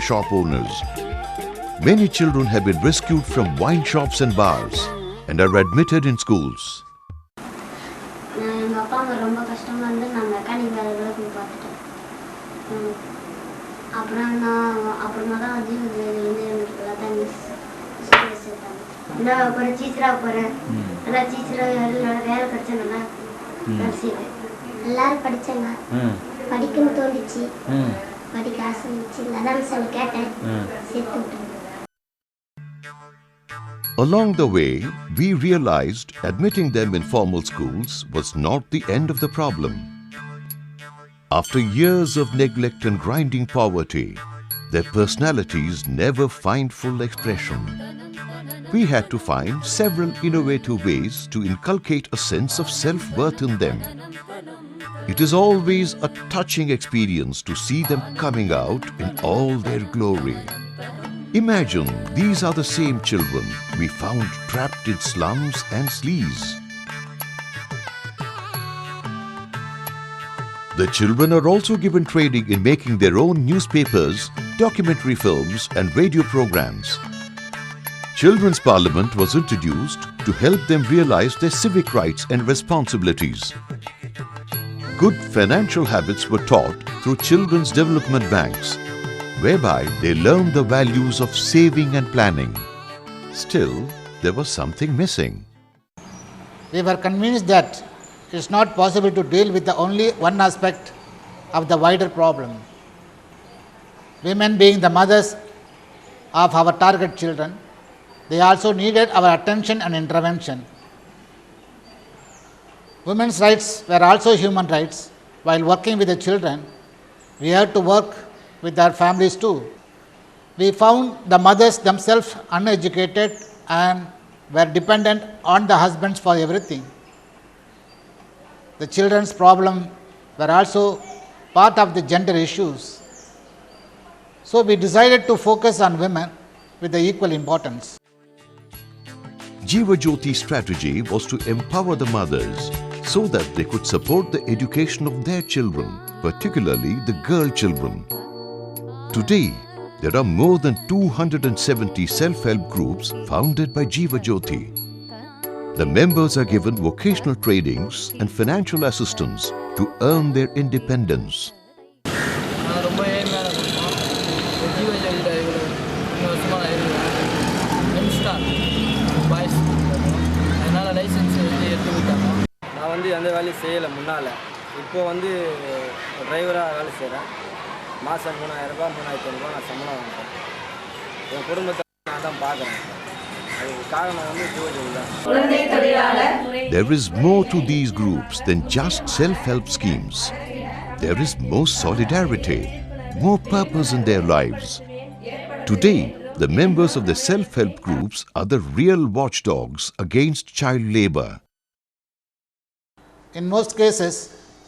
shop owners. Many children have been rescued from wine shops and bars and are admitted in schools. எங்கள் அப்பா அம்மா ரொம்ப கஷ்டமாக இருந்து நான் மெக்கானிக் வேலைகளை போய் பார்த்துட்டேன். அப்புறமா தான் ஜீவஜோதிலேருந்து எனக்கு எல்லாத்தையும் ஸ்கூலில் சேர்த்தாங்க. நான் அப்புறம் டீச்சராக போகிறேன். நல்லா டீச்சராக வேலை கிடைச்சா நல்லா செய்வேன். எல்லாரும் படித்தாங்க. படிக்கணும்னு தோண்டிச்சு, படிக்க ஆசை இருந்துச்சு. அதான் சொல்லி கேட்டேன், சேர்த்து விட்டேன். Along the way, we realized admitting them in formal schools was not the end of the problem. After years of neglect and grinding poverty, their personalities never find full expression. We had to find several innovative ways to inculcate a sense of self-worth in them. It is always a touching experience to see them coming out in all their glory. Imagine these are the same children we found trapped in slums and sleaze. The children are also given training in making their own newspapers, documentary films and radio programs. Children's Parliament was introduced to help them realize their civic rights and responsibilities. Good financial habits were taught through children's development banks, whereby they learned the values of saving and planning. Still, there was something missing. We were convinced that it is not possible to deal with the only one aspect of the wider problem. Women being the mothers of our target children, they also needed our attention and intervention. Women's rights were also human rights. While working with the children, we had to work with their families too. We found the mothers themselves uneducated and were dependent on the husbands for everything. The children's problem were also part of the gender issues. So we decided to focus on women with the equal importance. Jeeva Jyoti's strategy was to empower the mothers so that they could support the education of their children, particularly the girl children. Today, there are more than 270 self-help groups founded by Jeeva Jyoti. The members are given vocational trainings and financial assistance to earn their independence. நான் வந்து எந்த வேலையும் செய்யலை முன்னால். இப்போ வந்து டிரைவராக வேலை செய்கிறேன். மாதம் 3000 ரூபாய் 3500 நான் சம்பளம் வாங்குறேன். என் குடும்பத்தை நான் தான் பார்க்குறேன். அதுக்கு காரணம் வந்து ஜீவஜோதி தான். There is more to these groups than just self-help schemes. There is more solidarity, more purpose in their lives. Today, the members of the self-help groups are the real watchdogs against child labor. In most cases,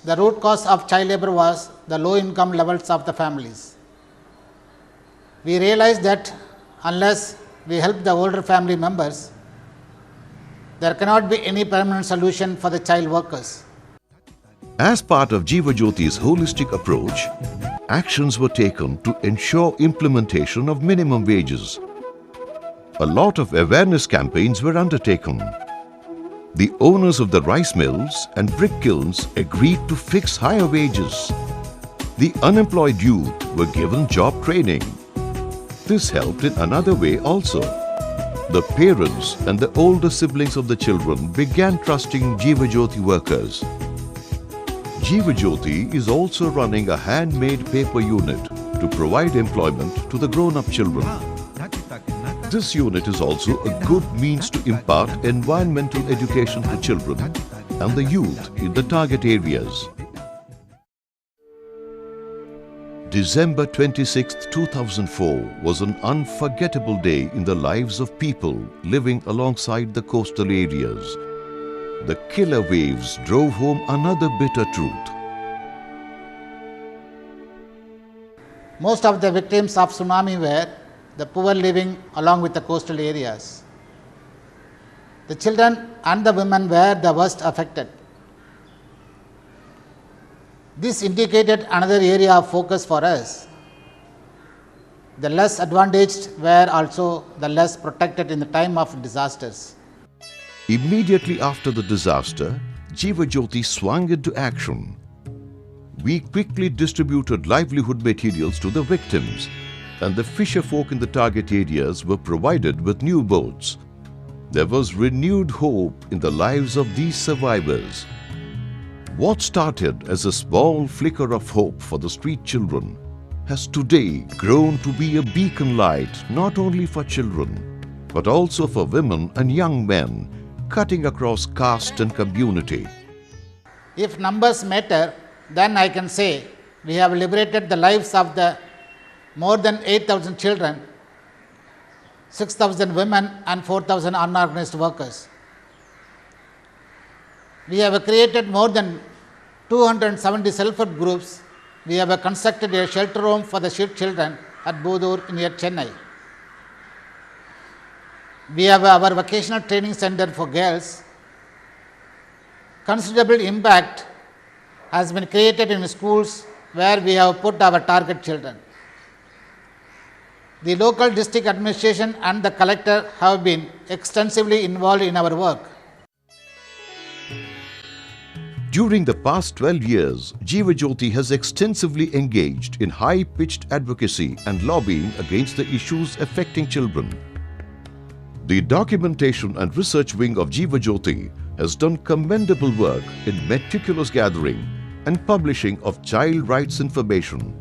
the root cause of child labor was the low income levels of the families. We realized that unless we help the older family members, there cannot be any permanent solution for the child workers. As part of Jeeva Jyoti's holistic approach, actions were taken to ensure implementation of minimum wages. A lot of awareness campaigns were undertaken. The owners of the rice mills and brick kilns agreed to fix higher wages. The unemployed youth were given job training. This helped in another way also. The parents and the older siblings of the children began trusting Jeeva Jyoti workers. Jeeva Jyoti is also running a handmade paper unit to provide employment to the grown-up children. This unit is also a good means to impart environmental education to children and the youth in the target areas. December 26, 2004 was an unforgettable day in the lives of people living alongside the coastal areas. The killer waves drove home another bitter truth. Most of the victims of tsunami were the poor living along with the coastal areas. The children and the women were the worst affected. This indicated another area of focus for us. The less advantaged were also the less protected in the time of disasters. Immediately after the disaster, Jiva Jyoti swung into action. We quickly distributed livelihood materials to the victims, and the fisher folk in the target areas were provided with new boats. There was renewed hope in the lives of these survivors. What started as a small flicker of hope for the street children has today grown to be a beacon light not only for children, but also for women and young men, cutting across caste and community. If numbers matter, then I can say we have liberated the lives of the more than 8,000 children, 6,000 women and 4,000 unorganized workers. We have created more than 270 self-help groups. We have constructed a shelter home for the street children at Budur near Chennai. We have our vocational training center for girls. Considerable impact has been created in schools where we have put our target children. The local district administration and the collector have been extensively involved in our work. During the past 12 years, Jiva Jyoti has extensively engaged in high-pitched advocacy and lobbying against the issues affecting children. The documentation and research wing of Jiva Jyoti has done commendable work in meticulous gathering and publishing of child rights information.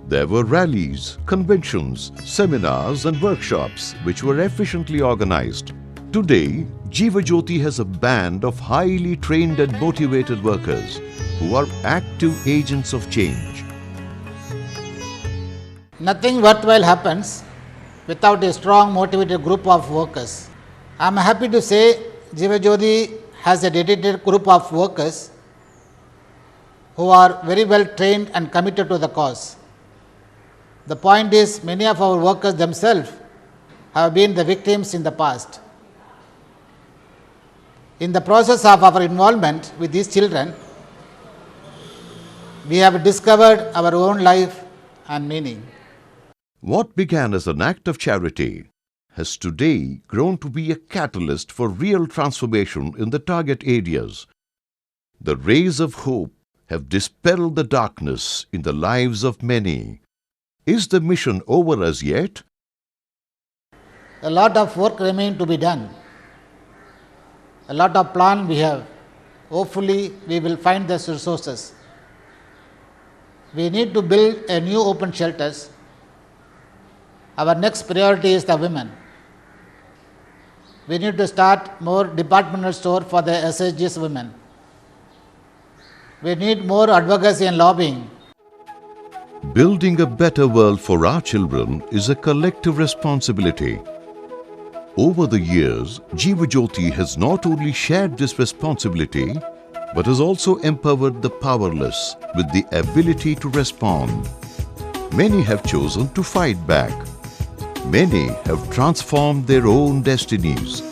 There were rallies, conventions, seminars and workshops which were efficiently organized. Today, Jiva Jyoti has a band of highly trained and motivated workers who are active agents of change. Nothing worthwhile happens without a strong motivated group of workers. I am happy to say Jiva Jyoti has a dedicated group of workers who are very well trained and committed to the cause. The point is, many of our workers themselves have been the victims in the past. In the process of our involvement with these children, we have discovered our own life and meaning. What began as an act of charity has today grown to be a catalyst for real transformation in the target areas. The rays of hope have dispelled the darkness in the lives of many. Is the mission over as yet? A lot of work remains to be done. A lot of plan we have. Hopefully, we will find the resources. We need to build a new open shelters. Our next priority is the women. We need to start more departmental store for the SHGs women. We need more advocacy and lobbying. Building a better world for our children is a collective responsibility. Over the years, Jiva Jyoti has not only shared this responsibility, but has also empowered the powerless with the ability to respond. Many have chosen to fight back. Many have transformed their own destinies.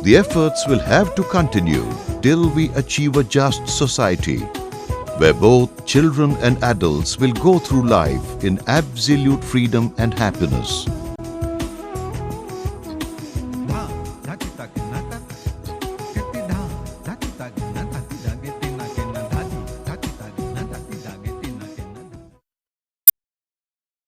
The efforts will have to continue till we achieve a just society, where both children and adults will go through life in absolute freedom and happiness.